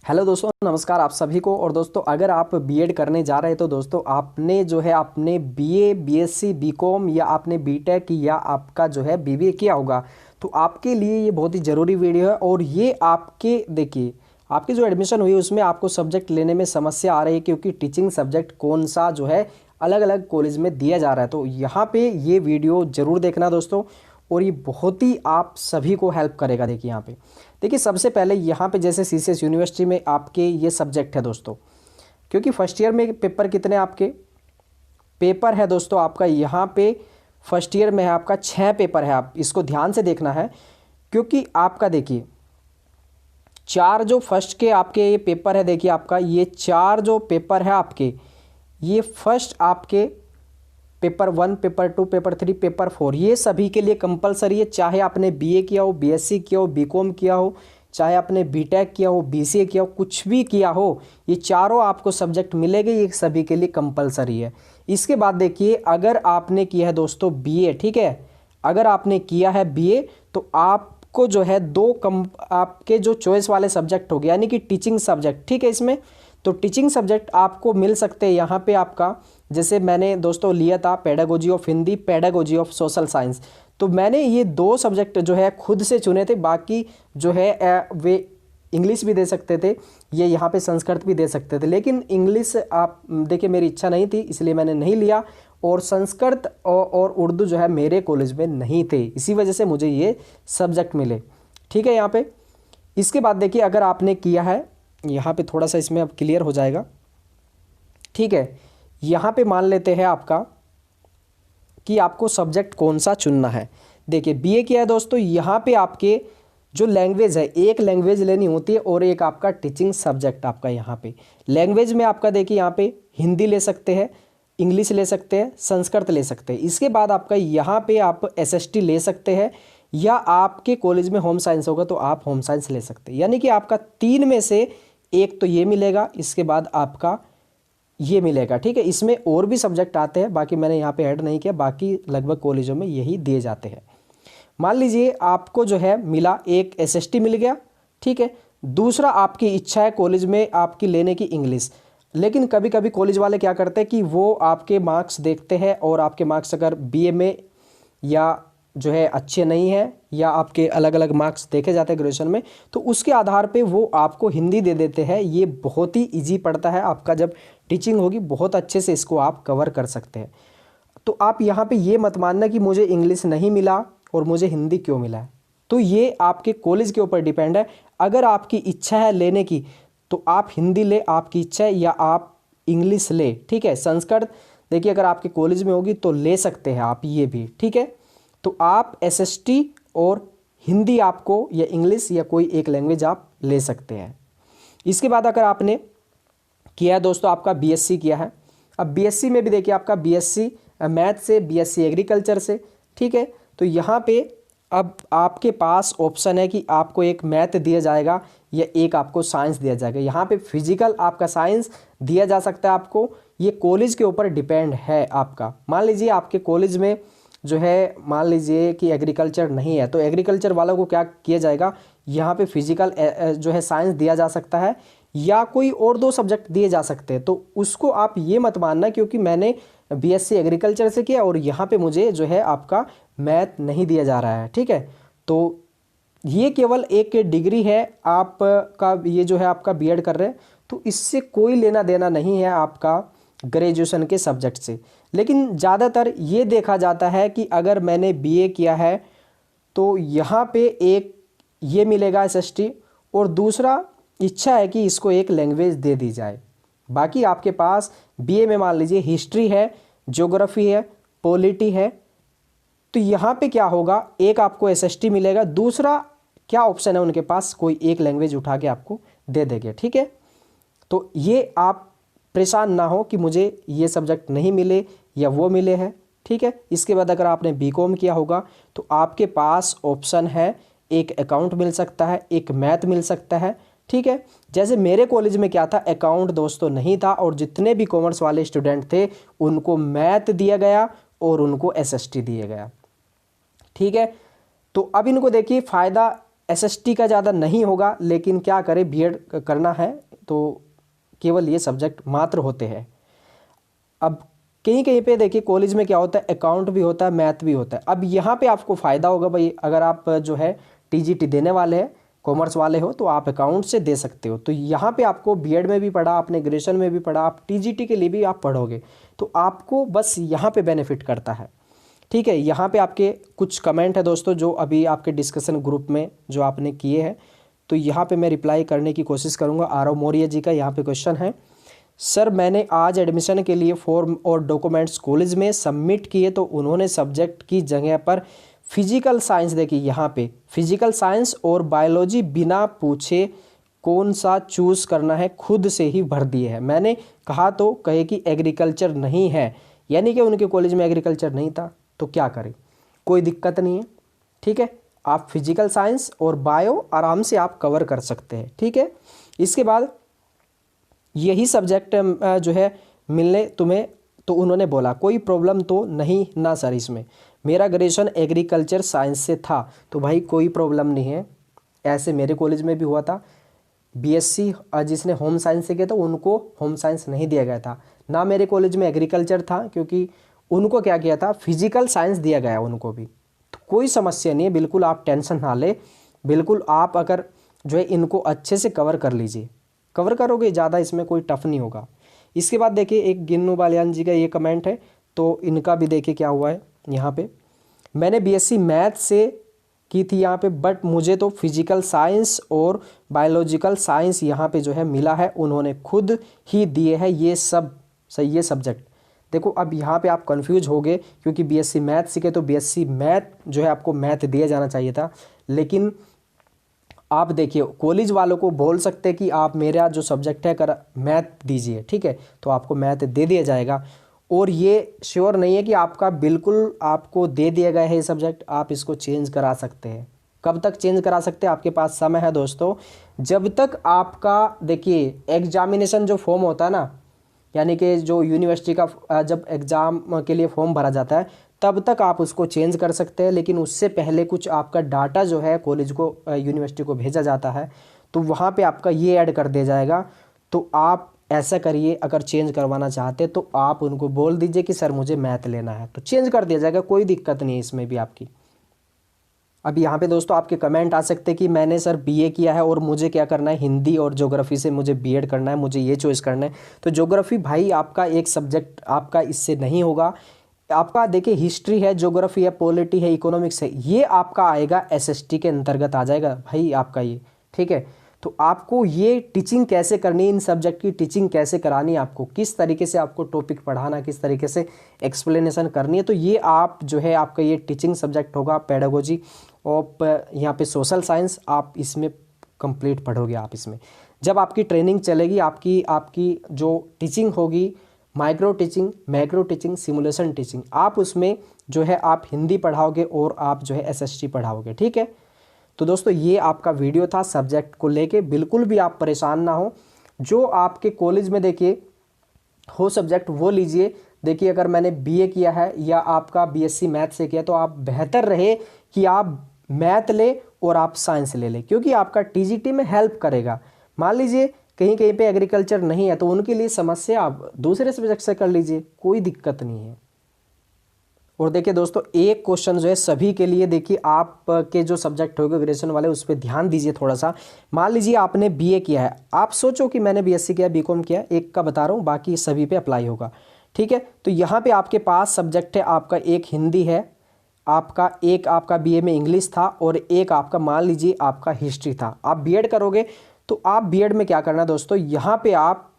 Hello दोस्तों, नमस्कार आप सभी को। और दोस्तों, अगर आप बीएड करने जा रहे हैं तो दोस्तों आपने जो है आपने बीए, बीएससी, बीकॉम या आपने बीटेक या आपका जो है बीबीए किया होगा, तो आपके लिए ये बहुत ही ज़रूरी वीडियो है। और ये आपके देखिए, आपकी जो एडमिशन हुई उसमें आपको सब्जेक्ट लेने में समस्या आ रही है, क्योंकि टीचिंग सब्जेक्ट कौन सा जो है अलग अलग कॉलेज में दिया जा रहा है। तो यहाँ पे ये वीडियो ज़रूर देखना दोस्तों, और ये बहुत ही आप सभी को हेल्प करेगा। देखिए यहाँ पे, देखिए सबसे पहले यहाँ पे जैसे सीसीएस यूनिवर्सिटी में आपके ये सब्जेक्ट है दोस्तों, क्योंकि फर्स्ट ईयर में पेपर कितने आपके पेपर है दोस्तों, आपका यहाँ पे फर्स्ट ईयर में है आपका 6 पेपर है। आप इसको ध्यान से देखना है, क्योंकि आपका देखिए 4 जो फर्स्ट के आपके ये पेपर है, देखिए आपका ये 4 जो पेपर है आपके, ये फर्स्ट आपके पेपर 1, पेपर 2, पेपर 3, पेपर 4, ये सभी के लिए कंपलसरी है। चाहे आपने बीए किया हो, बीएससी किया हो, बीकॉम किया हो, चाहे आपने बीटेक किया हो, बीसीए किया हो, कुछ भी किया हो, ये चारों आपको सब्जेक्ट मिलेंगे, ये सभी के लिए कंपलसरी है। इसके बाद देखिए, अगर आपने किया है दोस्तों बीए, ठीक है, अगर आपने किया है बीए तो आपको जो है आपके जो चॉइस वाले सब्जेक्ट हो गए, यानी कि टीचिंग सब्जेक्ट, ठीक है। इसमें तो टीचिंग सब्जेक्ट आपको मिल सकते हैं यहाँ पे आपका, जैसे मैंने दोस्तों लिया था pedagogy of Hindi, pedagogy of social science. तो मैंने ये 2 सब्जेक्ट जो है खुद से चुने थे, बाकी जो है वे इंग्लिश भी दे सकते थे, ये यहाँ पे संस्कृत भी दे सकते थे, लेकिन इंग्लिश आप देखिए मेरी इच्छा नहीं थी, इसलिए मैंने नहीं लिया। और संस्कृत और उर्दू जो है मेरे कॉलेज में नहीं थे, इसी वजह से मुझे ये सब्जेक्ट मिले, ठीक है यहाँ पे। इसके बाद देखिए, अगर आपने किया है, यहाँ पे थोड़ा सा इसमें अब क्लियर हो जाएगा, ठीक है। यहाँ पे मान लेते हैं आपका कि आपको सब्जेक्ट कौन सा चुनना है। देखिए बीए किया है दोस्तों, यहाँ पे आपके जो लैंग्वेज है, एक लैंग्वेज लेनी होती है और एक आपका टीचिंग सब्जेक्ट आपका यहाँ पे लैंग्वेज में आपका देखिए यहाँ पे हिंदी ले सकते हैं, इंग्लिश ले सकते हैं, संस्कृत ले सकते हैं। इसके बाद आपका यहाँ पे आप एसएसटी ले सकते हैं, या आपके कॉलेज में होम साइंस होगा तो आप होम साइंस ले सकते हैं। यानी कि आपका 3 में से एक तो ये मिलेगा, इसके बाद आपका ये मिलेगा, ठीक है। इसमें और भी सब्जेक्ट आते हैं, बाकी मैंने यहाँ पे ऐड नहीं किया, बाकी लगभग कॉलेजों में यही दिए जाते हैं। मान लीजिए आपको जो है मिला, एक एसएसटी मिल गया, ठीक है। दूसरा आपकी इच्छा है कॉलेज में आपकी लेने की इंग्लिश, लेकिन कभी कभी कॉलेज वाले क्या करते हैं कि वो आपके मार्क्स देखते हैं, और आपके मार्क्स अगर बीए में या जो है अच्छे नहीं है, या आपके अलग अलग मार्क्स देखे जाते हैं ग्रेजुएशन में, तो उसके आधार पे वो आपको हिंदी दे देते हैं। ये बहुत ही इजी पड़ता है आपका, जब टीचिंग होगी बहुत अच्छे से इसको आप कवर कर सकते हैं। तो आप यहाँ पे ये मत मानना कि मुझे इंग्लिश नहीं मिला और मुझे हिंदी क्यों मिला है, तो ये आपके कॉलेज के ऊपर डिपेंड है। अगर आपकी इच्छा है लेने की तो आप हिंदी ले, आपकी इच्छा है, या आप इंग्लिश ले, ठीक है। संस्कृत देखिए अगर आपके कॉलेज में होगी तो ले सकते हैं आप ये भी, ठीक है। तो आप एसएसटी और हिंदी आपको, या इंग्लिश या कोई एक लैंग्वेज आप ले सकते हैं। इसके बाद अगर आपने किया है दोस्तों, आपका बीएससी किया है, अब बीएससी में भी देखिए आपका बीएससी मैथ से, बीएससी एग्रीकल्चर से, ठीक है। तो यहाँ पे अब आपके पास ऑप्शन है कि आपको एक मैथ दिया जाएगा या एक आपको साइंस दिया जाएगा। यहाँ पे फिजिकल आपका साइंस दिया जा सकता है आपको, ये कॉलेज के ऊपर डिपेंड है आपका। मान लीजिए आपके कॉलेज में जो है, मान लीजिए कि एग्रीकल्चर नहीं है, तो एग्रीकल्चर वालों को क्या किया जाएगा, यहाँ पे फिजिकल जो है साइंस दिया जा सकता है, या कोई और 2 सब्जेक्ट दिए जा सकते हैं। तो उसको आप ये मत मानना क्योंकि मैंने बीएससी एग्रीकल्चर से किया और यहाँ पे मुझे जो है आपका मैथ नहीं दिया जा रहा है, ठीक है। तो ये केवल एक डिग्री है आपका, ये जो है आपका बीएड कर रहे हैं, तो इससे कोई लेना देना नहीं है आपका ग्रेजुएशन के सब्जेक्ट से। लेकिन ज़्यादातर ये देखा जाता है कि अगर मैंने बीए किया है तो यहाँ पे एक ये मिलेगा एसएसटी, और दूसरा इच्छा है कि इसको एक लैंग्वेज दे दी जाए। बाकी आपके पास बीए में मान लीजिए हिस्ट्री है, ज्योग्राफी है, पॉलिटी है, तो यहाँ पे क्या होगा, एक आपको एसएसटी मिलेगा, दूसरा क्या ऑप्शन है उनके पास, कोई एक लैंग्वेज उठा के आपको दे देंगे, ठीक है। तो ये आप परेशान ना हो कि मुझे ये सब्जेक्ट नहीं मिले या वो मिले हैं, ठीक है। इसके बाद अगर आपने बीकॉम किया होगा तो आपके पास ऑप्शन है, एक अकाउंट मिल सकता है, एक मैथ मिल सकता है, ठीक है। जैसे मेरे कॉलेज में क्या था, अकाउंट दोस्तों नहीं था, और जितने भी कॉमर्स वाले स्टूडेंट थे उनको मैथ दिया गया और उनको एसएसटी दिया गया, ठीक है। तो अब इनको देखिए फ़ायदा एसएसटी का ज़्यादा नहीं होगा, लेकिन क्या करें, बीएड करना है तो केवल ये सब्जेक्ट मात्र होते हैं। अब कहीं कहीं पे देखिए कॉलेज में क्या होता है, अकाउंट भी होता है, मैथ भी होता है। अब यहाँ पे आपको फ़ायदा होगा भाई, अगर आप जो है टीजीटी देने वाले हैं, कॉमर्स वाले हो, तो आप अकाउंट से दे सकते हो। तो यहाँ पे आपको बीएड में भी पढ़ा, आपने ग्रेजुएशन में भी पढ़ा, आप टीजीटी के लिए भी आप पढ़ोगे, तो आपको बस यहाँ पे बेनिफिट करता है। ठीक है, यहाँ पे आपके कुछ कमेंट है दोस्तों जो अभी आपके डिस्कशन ग्रुप में जो आपने किए हैं, तो यहाँ पे मैं रिप्लाई करने की कोशिश करूँगा। आरव मौर्य जी का यहाँ पे क्वेश्चन है, सर मैंने आज एडमिशन के लिए फॉर्म और डॉक्यूमेंट्स कॉलेज में सबमिट किए, तो उन्होंने सब्जेक्ट की जगह पर फिजिकल साइंस, देखिए यहाँ पे फिजिकल साइंस और बायोलॉजी बिना पूछे कौन सा चूज़ करना है खुद से ही भर दिए है। मैंने कहा तो कहे कि एग्रीकल्चर नहीं है, यानी कि उनके कॉलेज में एग्रीकल्चर नहीं था, तो क्या करें, कोई दिक्कत नहीं है। ठीक है, आप फिजिकल साइंस और बायो आराम से आप कवर कर सकते हैं। ठीक है, इसके बाद यही सब्जेक्ट जो है मिलने तुम्हें, तो उन्होंने बोला कोई प्रॉब्लम तो नहीं ना सर, इसमें मेरा ग्रेजुएशन एग्रीकल्चर साइंस से था, तो भाई कोई प्रॉब्लम नहीं है। ऐसे मेरे कॉलेज में भी हुआ था, बीएससी जिसने होम साइंस से किया था उनको होम साइंस नहीं दिया गया था, ना मेरे कॉलेज में एग्रीकल्चर था, क्योंकि उनको क्या किया था, फिजिकल साइंस दिया गया उनको भी। तो कोई समस्या नहीं है, बिल्कुल आप टेंशन ना ले, बिल्कुल आप अगर जो है इनको अच्छे से कवर कर लीजिए, कवर करोगे, ज़्यादा इसमें कोई टफ नहीं होगा। इसके बाद देखिए एक गिन्नू बालियान जी का ये कमेंट है, तो इनका भी देखिए क्या हुआ है यहाँ पे, मैंने बीएससी मैथ से की थी यहाँ पे, बट मुझे तो फिजिकल साइंस और बायोलॉजिकल साइंस यहाँ पे जो है मिला है, उन्होंने खुद ही दिए हैं ये सब सही ये सब्जेक्ट। देखो अब यहाँ पे आप कंफ्यूज हो गए, क्योंकि बीएससी मैथ सीखे तो बीएससी मैथ जो है आपको मैथ दिया जाना चाहिए था, लेकिन आप देखिए कॉलेज वालों को बोल सकते हैं कि आप मेरा जो सब्जेक्ट है कर मैथ दीजिए, ठीक है, तो आपको मैथ दे दिया जाएगा। और ये श्योर नहीं है कि आपका बिल्कुल आपको दे दिया गया है ये सब्जेक्ट, आप इसको चेंज करा सकते हैं। कब तक चेंज करा सकते हैं, आपके पास समय है दोस्तों, जब तक आपका देखिए एग्जामिनेशन जो फॉर्म होता है ना, यानी कि जो यूनिवर्सिटी का जब एग्ज़ाम के लिए फॉर्म भरा जाता है तब तक आप उसको चेंज कर सकते हैं, लेकिन उससे पहले कुछ आपका डाटा जो है कॉलेज को यूनिवर्सिटी को भेजा जाता है, तो वहाँ पे आपका ये ऐड कर दिया जाएगा। तो आप ऐसा करिए, अगर चेंज करवाना चाहते तो आप उनको बोल दीजिए कि सर मुझे मैथ लेना है, तो चेंज कर दिया जाएगा, कोई दिक्कत नहीं है इसमें भी आपकी। अब यहाँ पे दोस्तों आपके कमेंट आ सकते हैं कि मैंने सर बीए किया है और मुझे क्या करना है, हिंदी और ज्योग्राफी से मुझे बीएड करना है, मुझे ये चॉइस करना है। तो ज्योग्राफी भाई आपका एक सब्जेक्ट आपका इससे नहीं होगा, आपका देखिए हिस्ट्री है, ज्योग्राफी है, पॉलिटी है, इकोनॉमिक्स है, ये आपका आएगा एसएसटी के अंतर्गत आ जाएगा भाई आपका ये। ठीक है, तो आपको ये टीचिंग कैसे करनी है, इन सब्जेक्ट की टीचिंग कैसे करानी है, आपको किस तरीके से आपको टॉपिक पढ़ाना, किस तरीके से एक्सप्लेनेशन करनी है, तो ये आप जो है आपका ये टीचिंग सब्जेक्ट होगा पेडागोजी और यहाँ पे सोशल साइंस, आप इसमें कंप्लीट पढ़ोगे। आप इसमें जब आपकी ट्रेनिंग चलेगी, आपकी जो टीचिंग होगी, micro teaching, macro teaching, simulation teaching, आप उसमें जो है आप हिंदी पढ़ाओगे और आप जो है एसएसटी पढ़ाओगे। ठीक है, तो दोस्तों ये आपका वीडियो था सब्जेक्ट को लेके, बिल्कुल भी आप परेशान ना हो, जो आपके कॉलेज में देखिए हो सब्जेक्ट वो लीजिए। देखिए अगर मैंने बीए किया है या आपका बीएससी मैथ से किया, तो आप बेहतर रहे कि आप मैथ ले और आप साइंस ले लें, क्योंकि आपका टीजीटी में हेल्प करेगा। मान लीजिए कहीं कहीं पे एग्रीकल्चर नहीं है, तो उनके लिए समस्या आप दूसरे सब्जेक्ट से कर लीजिए, कोई दिक्कत नहीं है। और देखिए दोस्तों एक क्वेश्चन जो है सभी के लिए, देखिए आप के जो सब्जेक्ट होगा ग्रेजुएशन वाले उस पर ध्यान दीजिए थोड़ा सा। मान लीजिए आपने बीए किया है, आप सोचो कि मैंने बीएससी किया, बीकॉम किया, एक का बता रहा हूँ, बाकी सभी पे अप्लाई होगा। ठीक है, तो यहाँ पे आपके पास सब्जेक्ट है, आपका एक हिंदी है, आपका बीए में इंग्लिश था, और एक आपका मान लीजिए आपका हिस्ट्री था। आप बीएड करोगे तो आप बीएड में क्या करना दोस्तों, यहाँ पे आप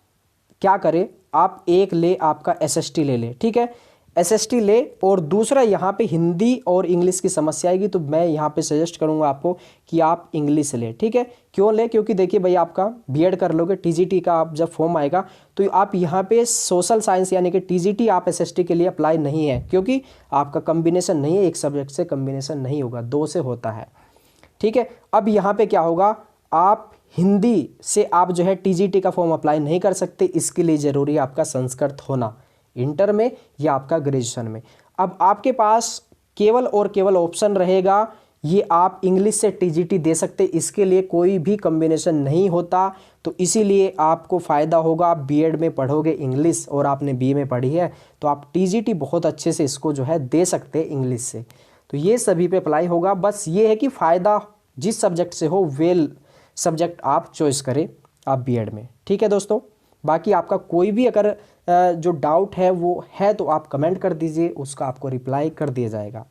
क्या करें, आप एक ले आपका एसएसटी ले ले। ठीक है, एसएसटी ले, और दूसरा यहाँ पे हिंदी और इंग्लिश की समस्या आएगी, तो मैं यहाँ पे सजेस्ट करूँगा आपको कि आप इंग्लिश ले। ठीक है, क्यों ले, क्योंकि देखिए भाई आपका बीएड कर लोगे, टीजीटी का आप जब फॉर्म आएगा तो आप यहाँ पे सोशल साइंस यानी कि टीजीटी आप एसएसटी के लिए अप्लाई नहीं है, क्योंकि आपका कम्बिनेशन नहीं है, एक सब्जेक्ट से कम्बिनेशन नहीं होगा, दो से होता है। ठीक है, अब यहाँ पे क्या होगा, आप हिंदी से आप जो है टीजीटी का फॉर्म अप्लाई नहीं कर सकते, इसके लिए ज़रूरी है आपका संस्कृत होना, इंटर में या आपका ग्रेजुएशन में। अब आपके पास केवल और केवल ऑप्शन रहेगा ये आप इंग्लिश से टीजीटी दे सकते, इसके लिए कोई भी कॉम्बिनेशन नहीं होता। तो इसीलिए आपको फ़ायदा होगा, आप बीएड में पढ़ोगे इंग्लिश और आपने बीए में पढ़ी है तो आप टीजीटी बहुत अच्छे से इसको जो है दे सकते हैं इंग्लिश से। तो ये सभी पे अप्लाई होगा। बस ये है कि फ़ायदा जिस सब्जेक्ट से हो वेल सब्जेक्ट आप चॉइस करें आप बीएड में। ठीक है दोस्तों, बाकी आपका कोई भी अगर जो डाउट है वो है तो आप कमेंट कर दीजिए, उसका आपको रिप्लाई कर दिया जाएगा।